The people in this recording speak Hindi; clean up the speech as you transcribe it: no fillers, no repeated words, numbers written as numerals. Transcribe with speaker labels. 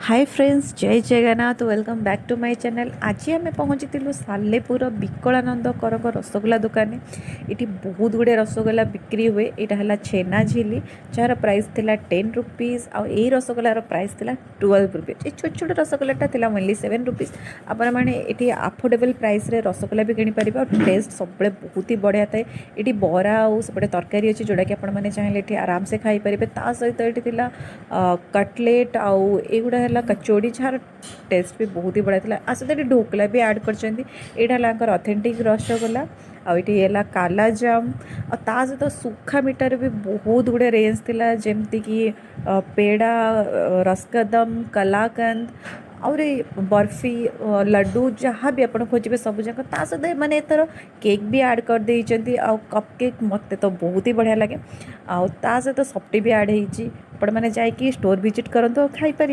Speaker 1: हाय फ्रेंड्स, जय Jagannath. Welcome back to my channel. आज आम पहुँची सालेपुर विकलानंद करक रसगोल्ला दुकान। ये बहुत गुड़े रसगोल्ला बिक्री हुए। यहाँ है छेना झिली जार प्राइस थिला 10 रुपीज। आई रसगोल्लार प्राइस थिला 12 रुपीज। ये छोट छोट रसगोल्लाटा थिला ओनली 7 रुपीज। आपण मैंने ये अफोर्डेबल प्राइस रे रसगोल्ला भी किनीपर। और टेस्ट सब बहुत ही बढ़िया थाए। ये बरा और सेपटे तरकारी अच्छी जोटा कि आपने चाहिए आराम से खाई पारे। ता सहित ये कटलेट आउ एगुड़ा है कचौड़ी जार टेस्ट भी बहुत ही बढ़िया था। सहित ढोकला भी ऐड कर ऑथेंटिक रसगोल्ला। आईटी है काला जाम और सहित सुखा मिठार भी बहुत गुड़े रेंज थिला जेमती कि पेड़ा, रसकदम, कलाकंद और बर्फी, लड्डू जहाँ भी आप खोजे सब जाक। सहित मैंने एथर केक भी ऐड कर देइचंती। आ कप केक मत तो बहुत ही बढ़िया लगे। आ सहित सफ्टी भी ऐड होती। मैंने जाकि स्टोर विजिट करते खाई पारे।